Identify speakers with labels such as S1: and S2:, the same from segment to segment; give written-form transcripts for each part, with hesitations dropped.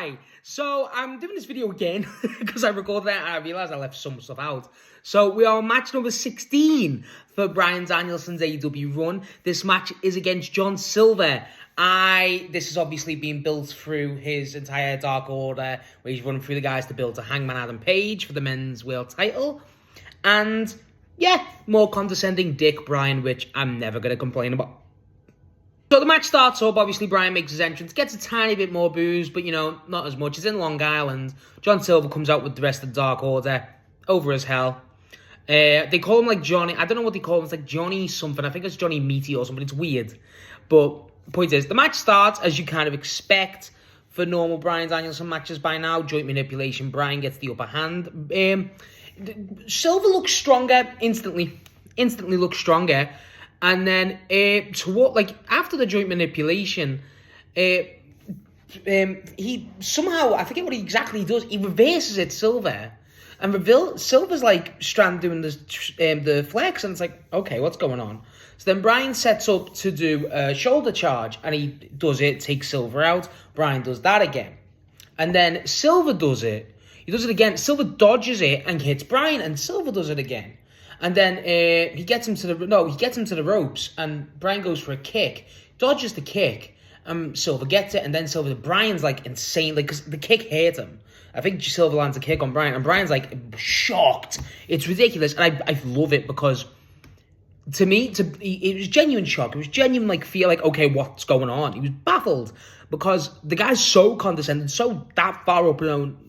S1: Hi! So, I'm doing this video again because I recorded that and I realised I left some stuff out. So, we are on match number 16 for Bryan Danielson's AEW run. This match is against John Silver. This is obviously being built through his entire Dark Order, where he's running through the guys to build to Hangman Adam Page for the men's world title. And, yeah, more condescending Dick Bryan, which I'm never going to complain about. So the match starts up, obviously Bryan makes his entrance, gets a tiny bit more booze, but not as much. It's in Long Island. John Silver comes out with the rest of the Dark Order, over as hell. They call him like Johnny, I don't know what they call him, it's like Johnny something, I think it's Johnny Meaty or something, it's weird. But the point is, the match starts as you kind of expect for normal Bryan Danielson matches by now. Joint manipulation, Bryan gets the upper hand. Silver looks stronger instantly looks stronger. And then, after the joint manipulation, he somehow, I forget what he exactly does, he reverses it, Silver. And Silver's like strand doing the flex, and it's like, okay, what's going on? So then Bryan sets up to do a shoulder charge, and he does it, takes Silver out. Bryan does that again. And then Silver does it. He does it again. Silver dodges it and hits Bryan, and Silver does it again. And then he gets him to the ropes, and Bryan goes for a kick, dodges the kick, Silver gets it, and then Bryan's like insane, like, because the kick hurt him. I think Silver lands a kick on Bryan, and Bryan's like shocked. It's ridiculous, and I love it because to me, it was genuine shock. It was genuine, like, feel like, okay, what's going on? He was baffled because the guy's so condescending, so that far up,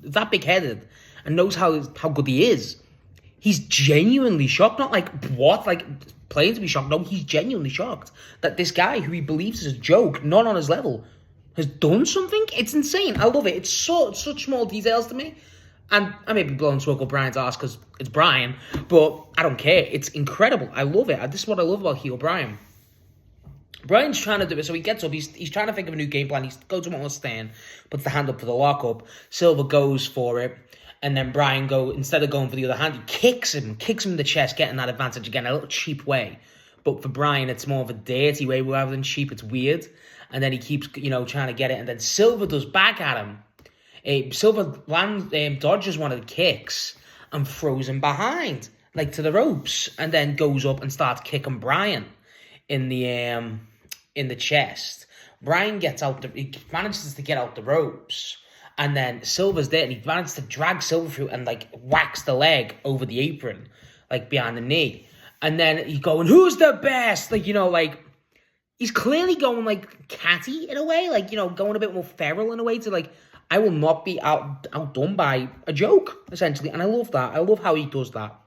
S1: that big-headed, and knows how good he is. He's genuinely shocked, not like, what, like, playing to be shocked. No, he's genuinely shocked that this guy, who he believes is a joke, not on his level, has done something. It's insane. I love it. It's such small details to me. And I may be blowing smoke up Bryan's ass because it's Bryan, but I don't care. It's incredible. I love it. This is what I love about heel Bryan. Bryan's trying to do it, so he gets up, he's trying to think of a new game plan. He goes to one stand, puts the hand up for the lockup. Silver goes for it. And then Bryan instead of going for the other hand, he kicks him in the chest, getting that advantage again, a little cheap way. But for Bryan, it's more of a dirty way rather than cheap. It's weird. And then he keeps, trying to get it. And then Silver does back at him. Silver dodges one of the kicks and throws him behind, like to the ropes. And then goes up and starts kicking Bryan in the chest. Bryan he manages to get out the ropes. And then Silver's there, and he manages to drag Silver through and, like, whacks the leg over the apron, like, behind the knee. And then he's going, who's the best? Like, he's clearly going, like, catty in a way, like, going a bit more feral in a way to, like, I will not be outdone by a joke, essentially. And I love that. I love how he does that.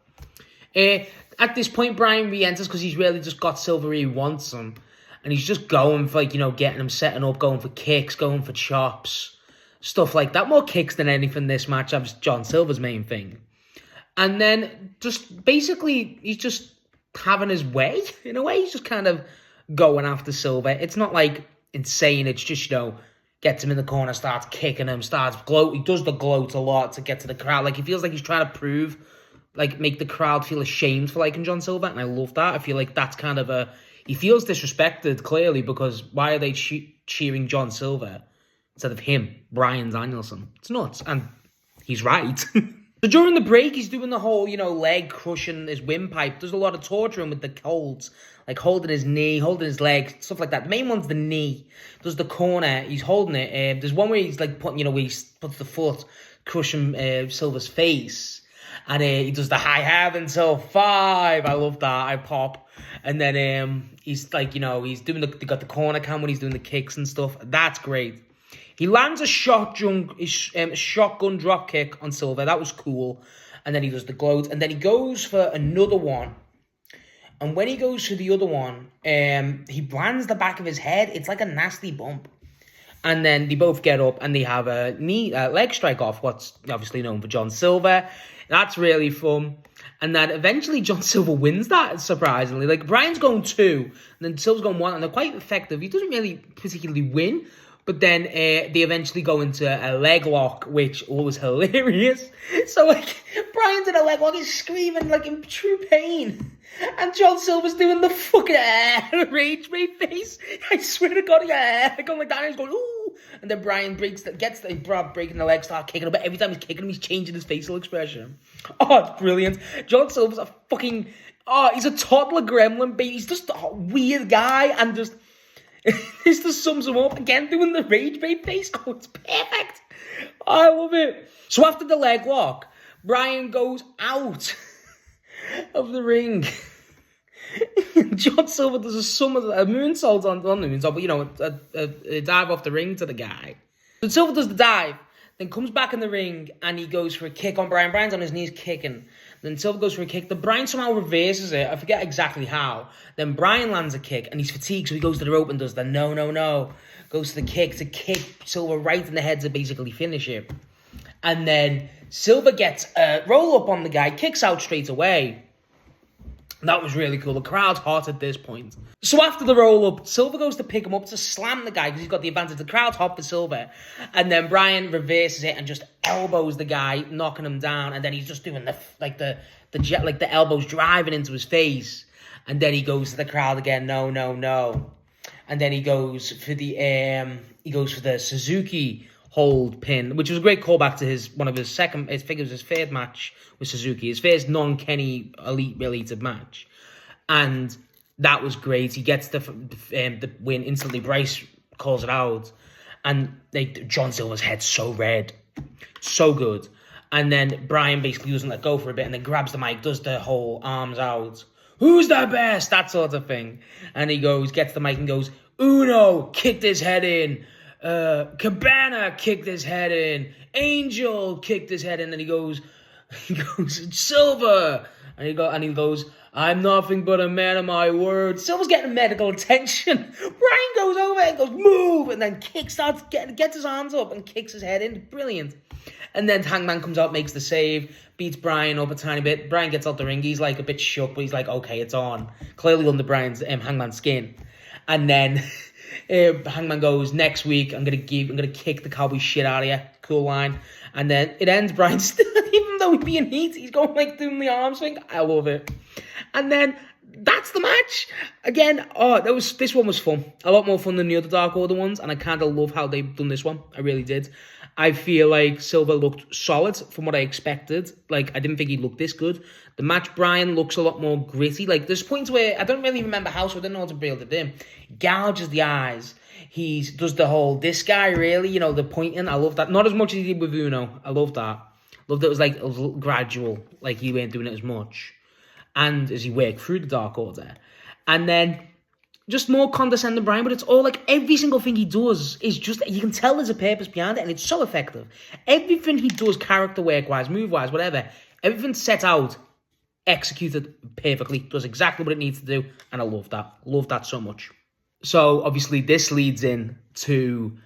S1: At this point, Bryan re-enters because he's really just got Silver where he wants him. And he's just going for, like, getting him setting up, going for kicks, going for chops. Stuff like that. More kicks than anything this match. That was John Silver's main thing. And then just basically he's just having his way in a way. He's just kind of going after Silver. It's not like insane. It's just, gets him in the corner, starts kicking him, starts gloat. He does the gloat a lot to get to the crowd. Like, he feels like he's trying to prove, like, make the crowd feel ashamed for liking John Silver. And I love that. I feel like that's kind of he feels disrespected clearly because why are they cheering John Silver instead of him, Bryan Danielson? It's nuts, and he's right. So during the break, he's doing the whole, leg crushing his windpipe. There's a lot of torturing with the holds, like holding his knee, holding his leg, stuff like that. The main one's the knee. There's the corner, he's holding it. There's one where he's like putting, where he puts the foot, crushing Silver's face. And he does the high have until 5. I love that. I pop. And then he's like, he's doing got the corner cam when he's doing the kicks and stuff. That's great. He lands a shotgun drop kick on Silver. That was cool. And then he does the gloat. And then he goes for another one. And when he goes for the other one, he lands the back of his head. It's like a nasty bump. And then they both get up and they have a leg strike off, what's obviously known for John Silver. That's really fun. And then eventually John Silver wins that, surprisingly. Like, Bryan's going 2, and then Silver's going 1, and they're quite effective. He doesn't really particularly win. But then they eventually go into a leg lock, which was hilarious. So, like, Bryan's in a leg lock, he's screaming, like, in true pain. And John Silver's doing the fucking rage bait face. I swear to God, going like that, and he's going, ooh. And then Bryan gets the breaking the leg, start kicking him, but every time he's kicking him, he's changing his facial expression. Oh, it's brilliant. John Silver's a fucking... Oh, he's a toddler gremlin, baby. He's just a weird guy, and just... this just sums him up. Again, doing the rage bait face. Oh, it's perfect. Oh, I love it. So after the leg lock, Bryan goes out of the ring. John Silver does a moonsault on the moonsault, but, you know, a dive off the ring to the guy. So Silver does the dive, then comes back in the ring, and he goes for a kick on Bryan. Bryan's on his knees kicking. Then Silver goes for a kick. The Bryan somehow reverses it. I forget exactly how. Then Bryan lands a kick, and he's fatigued, so he goes to the rope and does the no. Goes to the kick to kick Silver right in the head to basically finish it. And then Silver gets a roll-up on the guy, kicks out straight away. That was really cool. The crowd's hot at this point. So after the roll-up, Silver goes to pick him up to slam the guy because he's got the advantage. The crowd's hot for Silver. And then Bryan reverses it and just elbows the guy, knocking him down. And then he's just doing the elbows driving into his face. And then he goes to the crowd again, no. And then he goes for the Suzuki hold pin, which was a great callback to his third match with Suzuki, his first non-Kenny elite related match, and that was great. He gets the win instantly. Bryce calls it out, and John Silver's head's so red, so good. And then Bryan basically doesn't let go for a bit, and then grabs the mic, does the whole arms out, who's the best, that sort of thing, and he gets the mic and goes, Uno kicked his head in. Cabana kicked his head in. Angel kicked his head in. And he goes, Silver. And he goes, I'm nothing but a man of my word. Silver's getting medical attention. Bryan goes over and goes, move. And then gets his arms up and kicks his head in. Brilliant. And then Hangman comes out, makes the save, beats Bryan up a tiny bit. Bryan gets out the ring. He's like a bit shook, but he's like, okay, it's on. Clearly under Hangman's skin. And then... Hangman goes, next week I'm gonna kick the cowboy shit out of you. Cool line. And then it ends. Bryan still, even though he's being heat, he's going like doing the arm swing. I love it. And then that's the match. Again, this one was fun. A lot more fun than the other Dark Order ones, and I kind of love how they've done this one. I really did. I feel like Silver looked solid from what I expected. Like, I didn't think he looked this good. The match, Bryan looks a lot more gritty. Like, there's points where I don't really remember how, so I don't know what to be able to do. Gouges the eyes. He does the whole, this guy really, you know, the pointing. I love that. Not as much as he did with Uno. I love that. Loved it was like, it was gradual. Like, he weren't doing it as much. And as he worked through the Dark Order. And then... just more condescending Bryan, but it's all like every single thing he does is just, you can tell there's a purpose behind it, and it's so effective. Everything he does, character work-wise, move-wise, whatever, everything's set out, executed perfectly, does exactly what it needs to do, and I love that. Love that so much. So, obviously, this leads in to,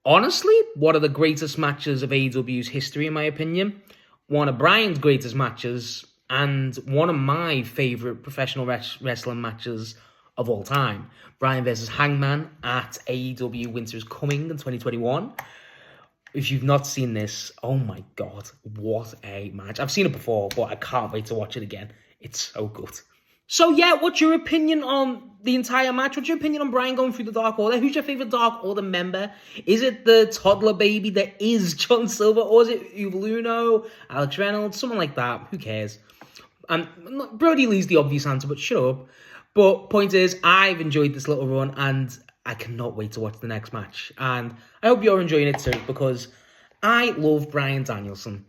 S1: honestly, one of the greatest matches of AEW's history, in my opinion. One of Bryan's greatest matches, and one of my favourite professional wrestling matches of all time. Bryan versus Hangman at AEW Winter is Coming in 2021. If you've not seen this, oh my god, what a match. I've seen it before, but I can't wait to watch it again. It's so good. So yeah, what's your opinion on the entire match? What's your opinion on Bryan going through the Dark Order? Who's your favourite Dark Order member? Is it the toddler baby that is John Silver, or is it Evil Uno, Alex Reynolds, someone like that? Who cares? And Brody Lee's the obvious answer, but shut up. But point is, I've enjoyed this little run, and I cannot wait to watch the next match. And I hope you're enjoying it too, because I love Bryan Danielson.